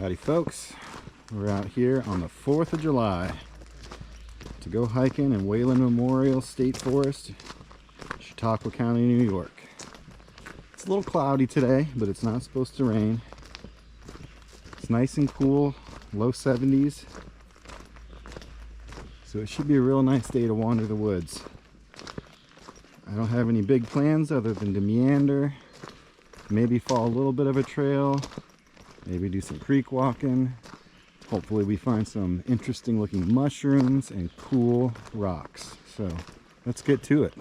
Howdy folks, we're out here on the 4th of July to go hiking in Wayland Memorial State Forest, Chautauqua County, New York. It's a little cloudy today, but it's not supposed to rain. It's nice and cool, low 70s. So it should be a real nice day to wander the woods. I don't have any big plans other than to meander, maybe follow a little bit of a trail, maybe do some creek walking. Hopefully we find some interesting looking mushrooms and cool rocks. So let's get to it.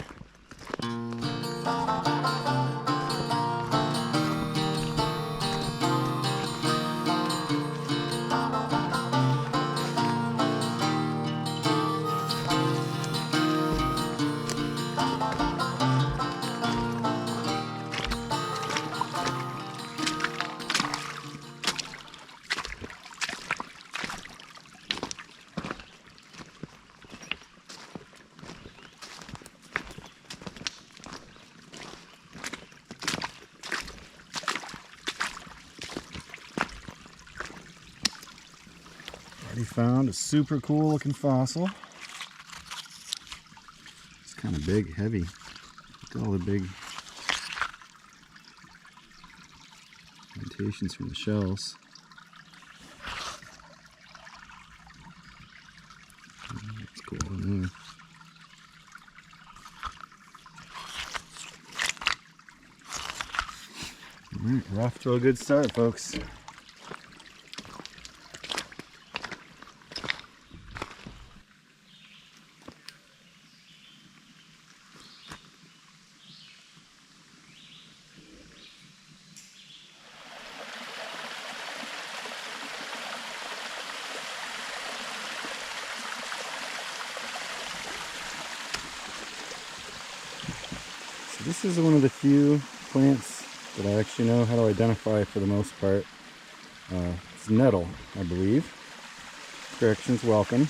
Already found a super cool looking fossil. It's kind of big, heavy. Look at all the big indentations from the shells. That's cool. Alright, we're off to a good start, folks. This is one of the few plants that I actually know how to identify for the most part. It's nettle, I believe. Corrections welcome.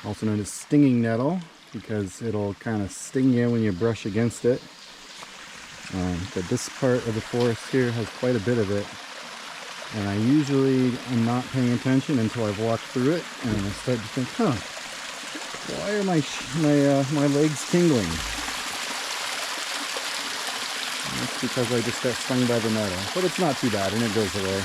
Also known as stinging nettle, because it'll kind of sting you when you brush against it. But this part of the forest here has quite a bit of it. And I usually am not paying attention until I've walked through it, and I start to think, why are my legs tingling? That's because I just got stung by the nettle. But it's not too bad, and it goes away.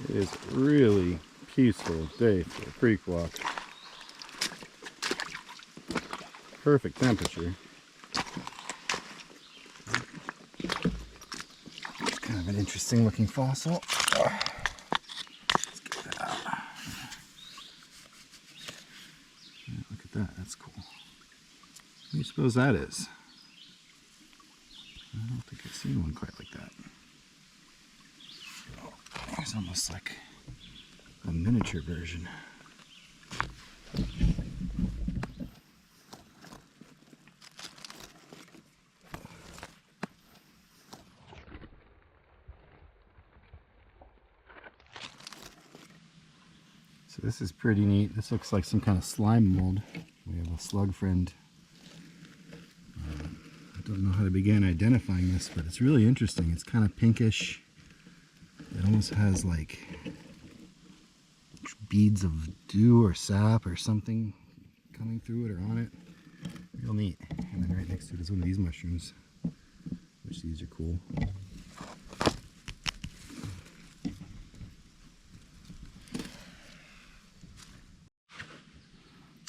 It is a really peaceful day for a creek walk. Perfect temperature. It's kind of an interesting looking fossil. Let's get that out. Yeah, look at that, that's cool. What do you suppose that is? I don't think I've seen one quite like that. It's almost like a miniature version. So this is pretty neat. This looks like some kind of slime mold. We have a slug friend. I don't know how to begin identifying this, but it's really interesting. It's kind of pinkish. It almost has like beads of dew or sap or something coming through it or on it. Real neat. And then right next to it is one of these mushrooms, which these are cool.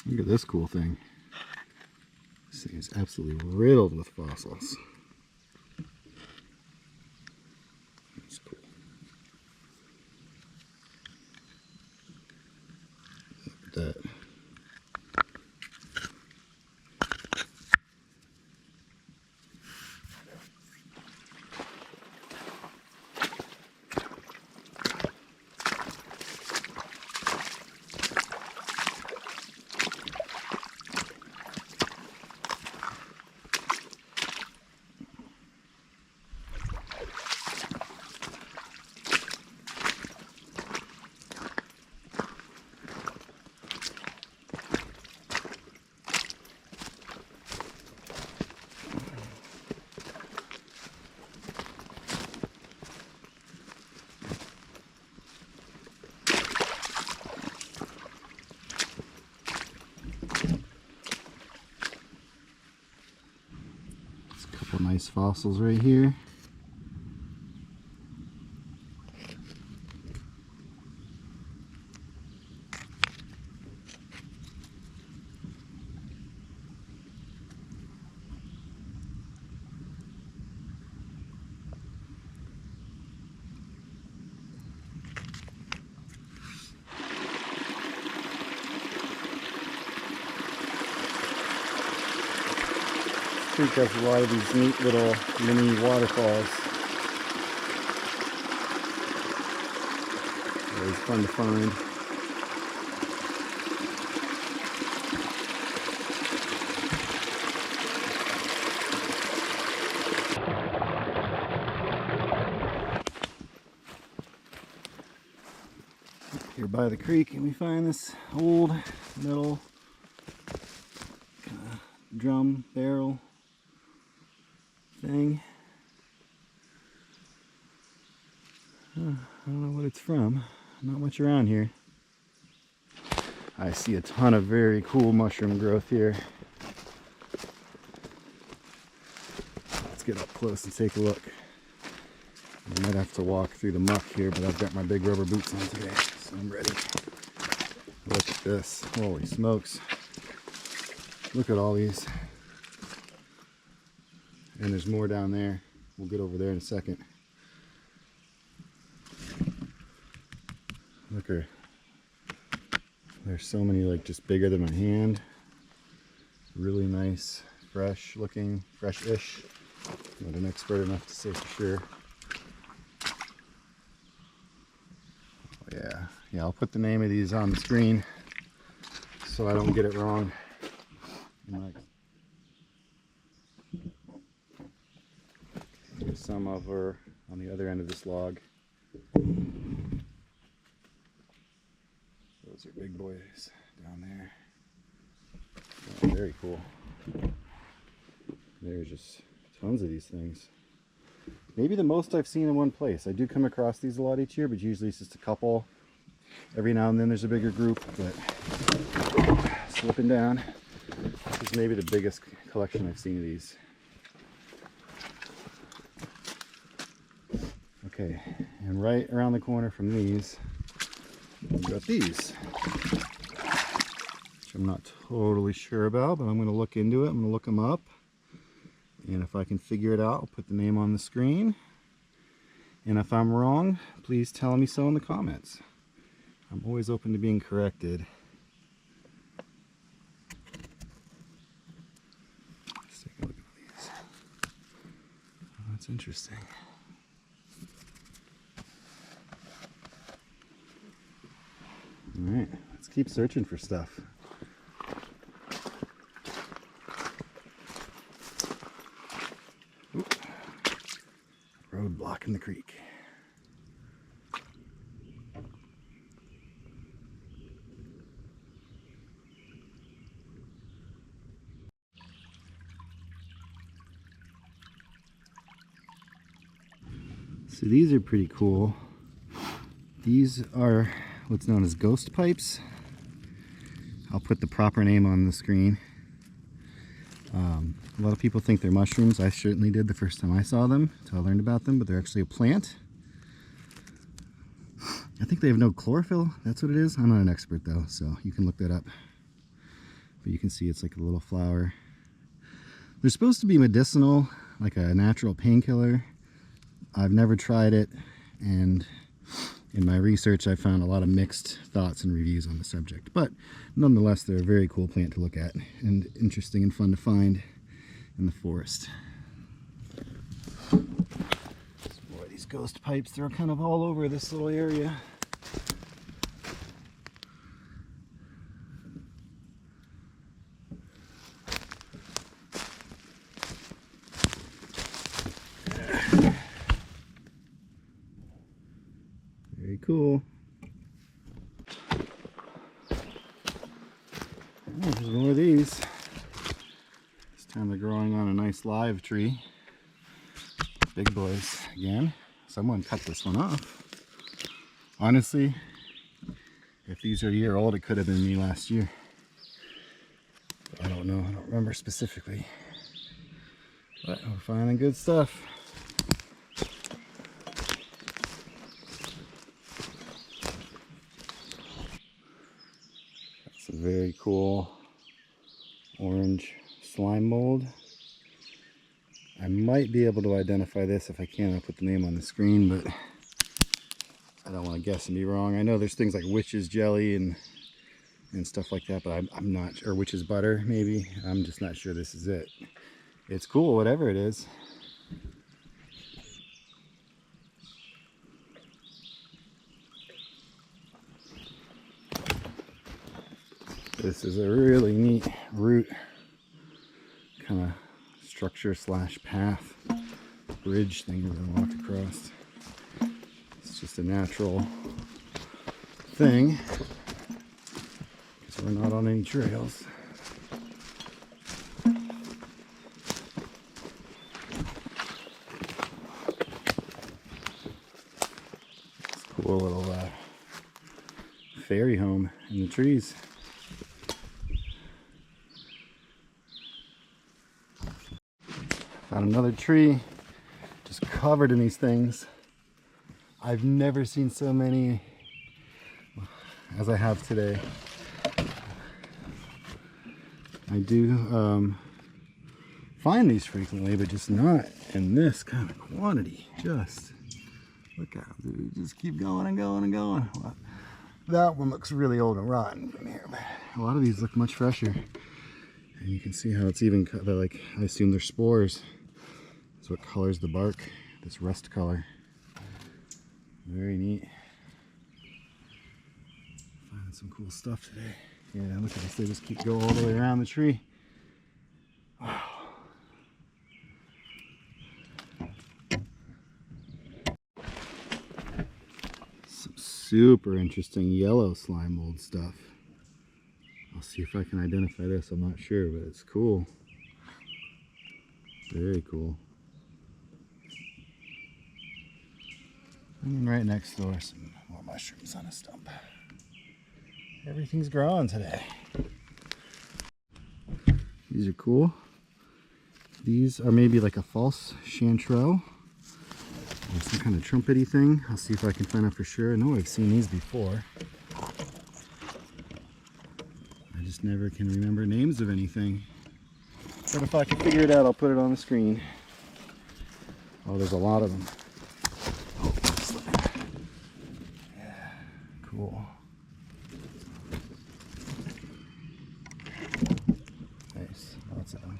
Look at this cool thing. This thing is absolutely riddled with fossils. That's cool. Look at that. Couple nice fossils right here. Creek has a lot of these neat little mini waterfalls. Always fun to find. Here by the creek, and we find this old metal drum barrel thing. I don't know what it's from. Not much around here. I see a ton of very cool mushroom growth here. Let's get up close and take a look. I might have to walk through the muck here, but I've got my big rubber boots on today, so I'm ready. Look at this. Holy smokes. Look at all these. And there's more down there. We'll get over there in a second. Look, there's so many, like, just bigger than my hand. Really nice, fresh looking, fresh-ish. Not an expert enough to say for sure. Yeah, I'll put the name of these on the screen so I don't get it wrong. There's some over on the other end of this log. Those are big boys down there. Oh, very cool. There's just tons of these things. Maybe the most I've seen in one place. I do come across these a lot each year, but usually it's just a couple. Every now and then there's a bigger group, but slipping down. This is maybe the biggest collection I've seen of these. Okay, and right around the corner from these, we've got these, which I'm not totally sure about, but I'm going to look into it. I'm going to look them up, and if I can figure it out, I'll put the name on the screen. And if I'm wrong, please tell me so in the comments. I'm always open to being corrected. Let's take a look at these. Oh, that's interesting. Alright, let's keep searching for stuff. Oop. Road blocking the creek. So these are pretty cool. These are what's known as ghost pipes. I'll put the proper name on the screen. A lot of people think they're mushrooms. I certainly did the first time I saw them, until I learned about them, but they're actually a plant. I think they have no chlorophyll. That's what it is. I'm not an expert though, so you can look that up. But you can see it's like a little flower. They're supposed to be medicinal, like a natural painkiller. I've never tried it, and in my research I found a lot of mixed thoughts and reviews on the subject. But nonetheless, they're a very cool plant to look at and interesting and fun to find in the forest. Boy, these ghost pipes, they're kind of all over this little area. Very cool. Oh, there's more of these. This time they're growing on a nice live tree. Big boys again. Someone cut this one off. Honestly, if these are a year old, it could have been me last year. I don't know. I don't remember specifically. But we're finding good stuff. That's a very cool orange slime mold. I might be able to identify this. If I can, I'll put the name on the screen, but I don't want to guess and be wrong. I know there's things like witch's jelly and stuff like that, but I'm not, or witch's butter maybe. I'm just not sure this is it. It's cool, whatever it is. This is a really neat root kind of structure slash path bridge thing we're going to walk across. It's just a natural thing because we're not on any trails. It's a cool little fairy home in the trees. Found another tree just covered in these things. I've never seen so many as I have today. I do find these frequently, but just not in this kind of quantity. Just look at them, dude. Just keep going and going and going. Well, that one looks really old and rotten from here, but a lot of these look much fresher. And you can see how it's even, like, I assume they're spores. That's what colors the bark, this rust color. Very neat. Finding some cool stuff today. Yeah, look at this, they just keep going all the way around the tree. Wow. Some super interesting yellow slime mold stuff. I'll see if I can identify this, I'm not sure, but it's cool. Very cool. And right next door, some more mushrooms on a stump. Everything's growing today. These are cool. These are maybe like a false chanterelle or some kind of trumpety thing. I'll see if I can find out for sure. I know I've seen these before. I just never can remember names of anything. But if I can figure it out, I'll put it on the screen. Oh, there's a lot of them. Cool. Nice. Lots of them.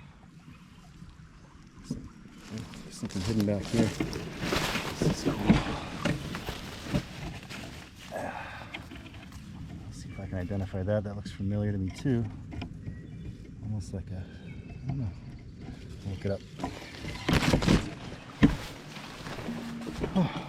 There's something hidden back here. This is cool. Let's see if I can identify that. That looks familiar to me too. Almost like a, I don't know. Look it up. Oh.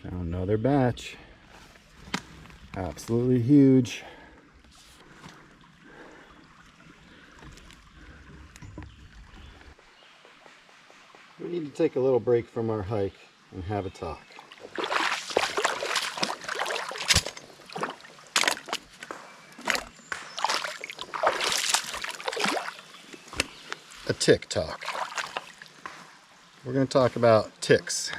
Found another batch. Absolutely huge. We need to take a little break from our hike and have a talk. A tick talk. We're going to talk about ticks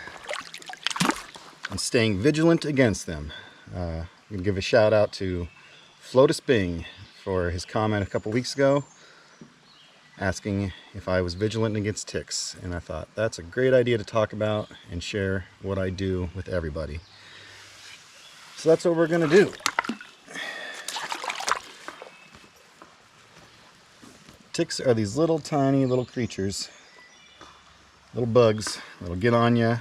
and staying vigilant against them. I'm going to give a shout out to Flotus Bing for his comment a couple weeks ago asking if I was vigilant against ticks, and I thought that's a great idea to talk about and share what I do with everybody. So that's what we're going to do. Ticks are these little tiny little creatures, little bugs that'll get on you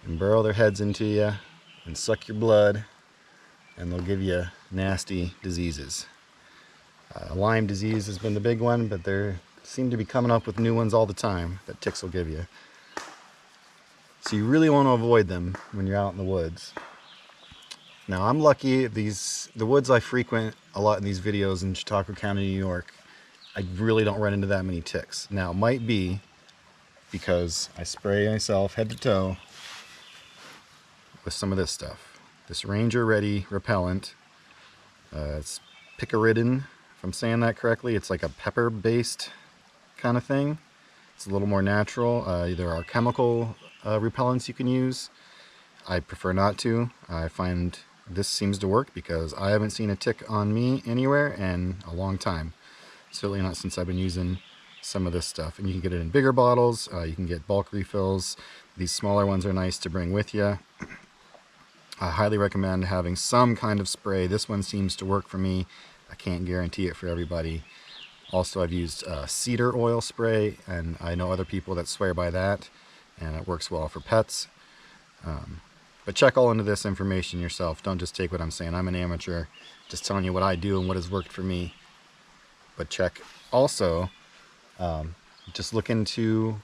and burrow their heads into you and suck your blood, and they'll give you nasty diseases. Lyme disease has been the big one, but they seem to be coming up with new ones all the time that ticks will give you. So you really want to avoid them when you're out in the woods. Now I'm lucky, the woods I frequent a lot in these videos in Chautauqua County, New York, I really don't run into that many ticks. Now it might be because I spray myself head to toe with some of this stuff. This Ranger Ready repellent. It's picaridin, if I'm saying that correctly. It's like a pepper-based kind of thing. It's a little more natural. There are chemical repellents you can use. I prefer not to. I find this seems to work because I haven't seen a tick on me anywhere in a long time. Certainly not since I've been using some of this stuff. And you can get it in bigger bottles. You can get bulk refills. These smaller ones are nice to bring with you. I highly recommend having some kind of spray. This one seems to work for me. I can't guarantee it for everybody. Also, I've used cedar oil spray, and I know other people that swear by that, and it works well for pets. But check all into this information yourself. Don't just take what I'm saying. I'm an amateur, just telling you what I do and what has worked for me. But check also, just look into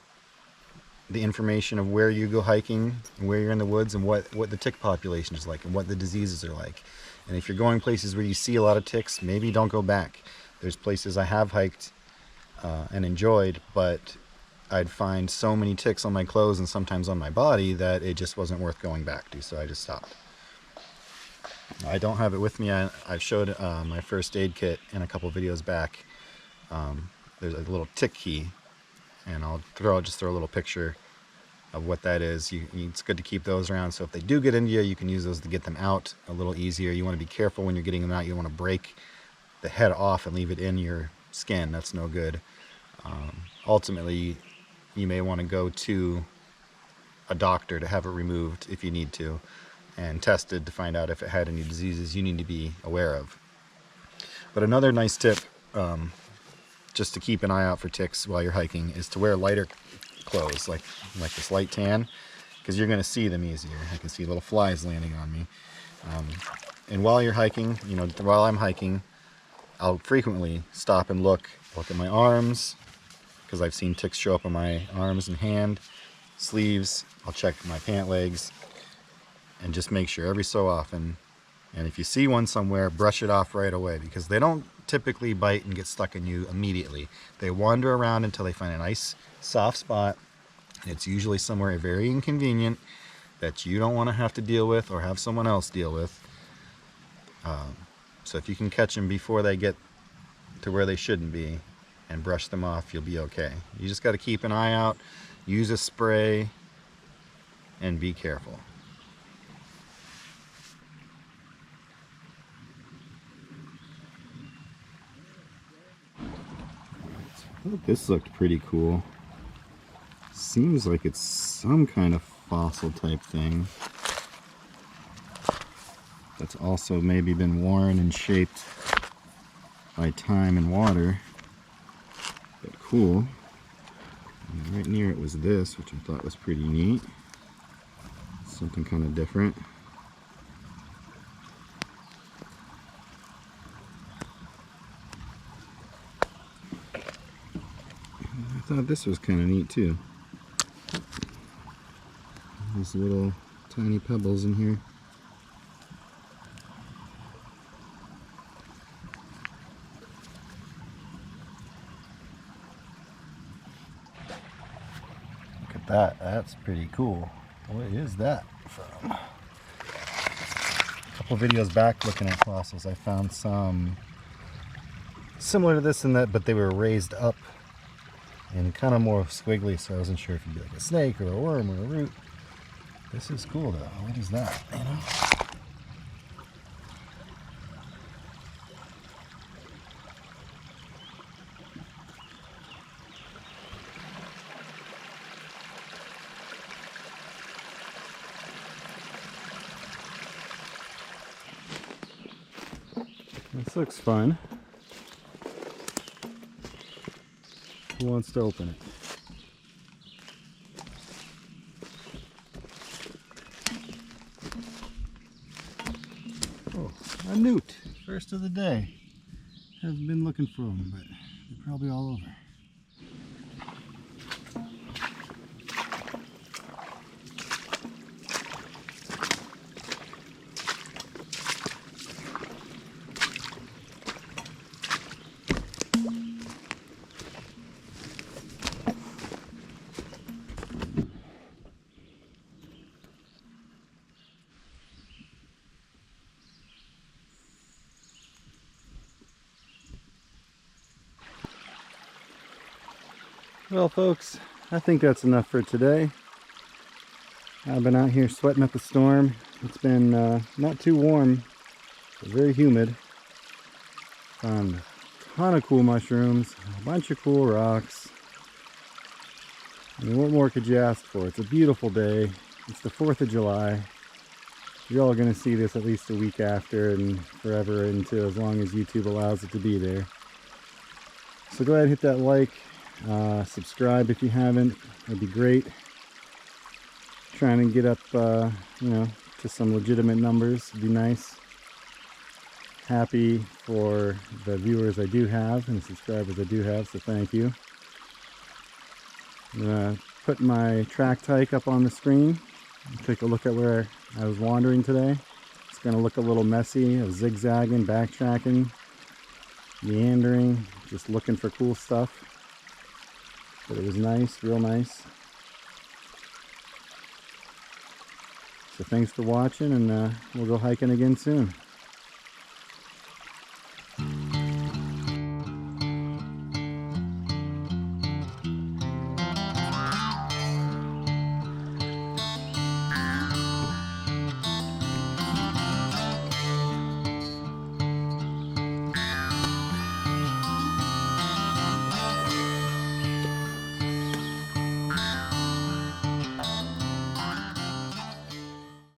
the information of where you go hiking and where you're in the woods and what the tick population is like and what the diseases are like. And if you're going places where you see a lot of ticks, maybe don't go back. There's places I have hiked and enjoyed, but I'd find so many ticks on my clothes and sometimes on my body that it just wasn't worth going back to, so I just stopped. I don't have it with me. I've showed my first aid kit in a couple videos back. There's a little tick key, and I'll just throw a little picture of what that is. It's good to keep those around, so if they do get into you, you can use those to get them out a little easier. You want to be careful when you're getting them out. You don't want to break the head off and leave it in your skin. That's no good. Ultimately, you may want to go to a doctor to have it removed if you need to, and tested to find out if it had any diseases you need to be aware of. But another nice tip, just to keep an eye out for ticks while you're hiking, is to wear lighter clothes, like this light tan, because you're going to see them easier. I can see little flies landing on me. And while you're hiking, while I'm hiking, I'll frequently stop and look at my arms, because I've seen ticks show up on my arms and hand, sleeves. I'll check my pant legs and just make sure every so often. And if you see one somewhere, brush it off right away, because they don't typically bite and get stuck in you immediately. They wander around until they find a nice soft spot. It's usually somewhere very inconvenient that you don't want to have to deal with or have someone else deal with. So if you can catch them before they get to where they shouldn't be and brush them off, you'll be okay. You just got to keep an eye out, use a spray, and be careful. I thought this looked pretty cool. Seems like it's some kind of fossil type thing that's also maybe been worn and shaped by time and water. But cool. And right near it was this, which I thought was pretty neat. Something kind of different. I thought this was kind of neat too. These little tiny pebbles in here. Look at that. That's pretty cool. What is that from? A couple videos back looking at fossils, I found some similar to this and that, but they were raised up and kind of more squiggly, so I wasn't sure if it'd be like a snake or a worm or a root. This is cool though. What is that, This looks fun. Who wants to open it? Oh, a newt. First of the day. Haven't been looking for them, but they're probably all over. Well, folks, I think that's enough for today. I've been out here sweating up a storm. It's been not too warm, but very humid. Found a ton of cool mushrooms, a bunch of cool rocks. I mean, what more could you ask for? It's a beautiful day. It's the 4th of July. You're all going to see this at least a week after and forever into as long as YouTube allows it to be there. So go ahead and hit that like, subscribe if you haven't. That'd be great. Trying to get up, to some legitimate numbers would be nice. Happy for the viewers I do have and the subscribers I do have, so thank you. I'm going to put my tracked hike up on the screen. Take a look at where I was wandering today. It's going to look a little messy, zigzagging, backtracking, meandering, just looking for cool stuff. But it was nice, real nice. So thanks for watching, and we'll go hiking again soon.